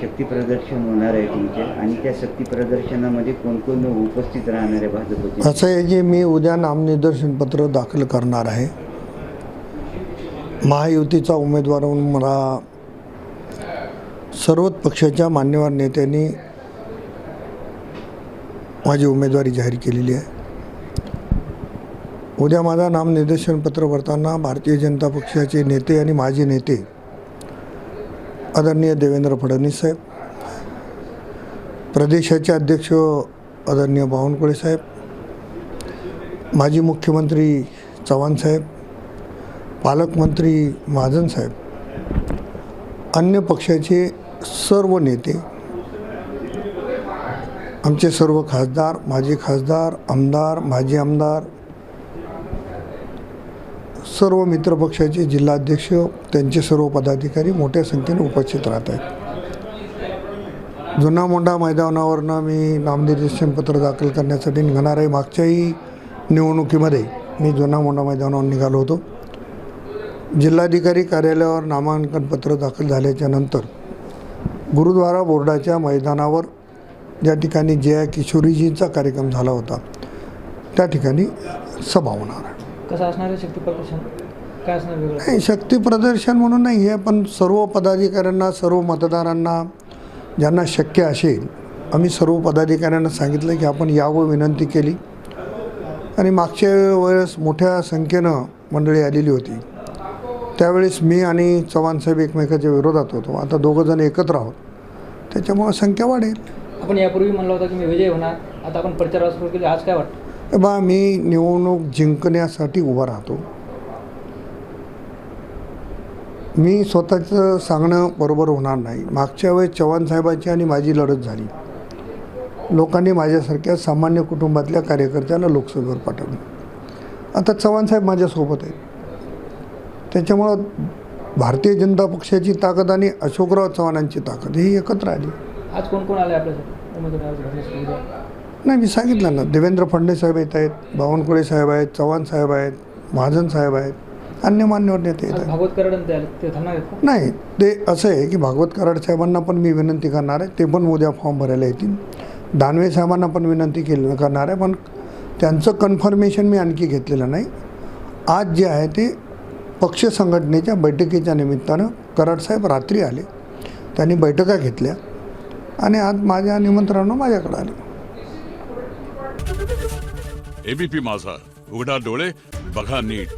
शक्ती प्रदर्शन होणार आहे तुमचे आणि त्या शक्ती प्रदर्शनामध्ये कोण कोण उपस्थित राहणार आहे भाजपचे? असं आहे की मी उद्या नामनिर्देशन पत्र दाखल करणार आहे. महायुतीचा उमेदवार म्हणून मला सर्वच पक्षाच्या मान्यवर नेत्यांनी माझी उमेदवारी जाहीर केलेली आहे. उद्या माझा नामनिर्देशन पत्र भरताना भारतीय जनता पक्षाचे नेते आणि माजी नेते आदरणीय देवेंद्र फडणवीस साहेब, प्रदेशाचे अध्यक्ष आदरणीय बावनकुळे साहेब, माजी मुख्यमंत्री चव्हाण साहेब, पालकमंत्री महाजन साहेब, अन्य पक्षाचे सर्व नेते, आमचे सर्व खासदार, माजी खासदार, आमदार, माजी आमदार, सर्व मित्रपक्षाचे जिल्हाध्यक्ष, त्यांचे सर्व पदाधिकारी मोठ्या संख्येने उपस्थित राहत आहेत. जुना मोंढा मैदानावरनं मी नामनिर्देशन पत्र दाखल करण्यासाठी निघणार आहे. मागच्याही निवडणुकीमध्ये मी जुना मोंढा मैदानावर निघालो होतो. जिल्हाधिकारी कार्यालयावर नामांकन पत्र दाखल झाल्याच्या नंतर गुरुद्वारा बोर्डाच्या मैदानावर ज्या ठिकाणी जया किशोरीजींचा कार्यक्रम झाला होता त्या ठिकाणी सभा होणार आहे. कसं असणार आहे शक्ती प्रदर्शन? काय असणार वेगळं? नाही, शक्ती प्रदर्शन म्हणून नाही आहे, पण सर्व पदाधिकाऱ्यांना, सर्व मतदारांना ज्यांना शक्य असेल, आम्ही सर्व पदाधिकाऱ्यांना सांगितलं की आपण यावं विनंती केली. आणि मागच्या वेळेस मोठ्या संख्येनं मंडळी आलेली होती. त्यावेळेस मी आणि चव्हाणसाहेब एकमेकाच्या विरोधात होतो. आता दोघंजण एकत्र आहोत, त्याच्यामुळं संख्या वाढेल. आपण यापूर्वी म्हणलं होतं की मी विजय होणार, आता आपण प्रचार सुरू केली, आज काय वाटतं? मी निवडणूक जिंकण्यासाठी उभा राहतो. मी स्वतःचं सांगणं बरोबर होणार नाही. मागच्या वेळेस चव्हाणसाहेबांची आणि माझी लढत झाली. लोकांनी माझ्यासारख्या सामान्य कुटुंबातल्या कार्यकर्त्याला लोकसभेवर पाठवलं. आता चव्हाणसाहेब माझ्यासोबत आहेत. त्याच्यामुळं भारतीय जनता पक्षाची ताकद आणि अशोकराव चव्हाणांची ताकद ही एकत्र आली. आज कोण कोण आले आपल्यासाठी उमेदवार? नाही, मी सांगितलं ना, देवेंद्र फडणवीस साहेब येत आहेत, बावनकुळे साहेब आहेत, चव्हाण साहेब आहेत, महाजन साहेब आहेत, अन्य मान्यवर नेते येत आहेत. भागवत कराड ते थांबणार आहेत? नाही, ते असं आहे की भागवत कराड साहेबांना पण मी विनंती करणार आहे. ते पण उद्या फॉर्म भरायला येतील. दानवे साहेबांना पण विनंती करणार आहे, पण त्यांचं कन्फर्मेशन मी आणखी घेतलेलं नाही. आज जे आहे ते पक्ष संघटनेच्या बैठकीच्या निमित्तानं कराड साहेब रात्री आले, त्यांनी बैठका घेतल्या आणि आज माझ्या निमंत्रणानं माझ्याकडे आले. एबीपी माझा, उघडा डोळे बघा नीट.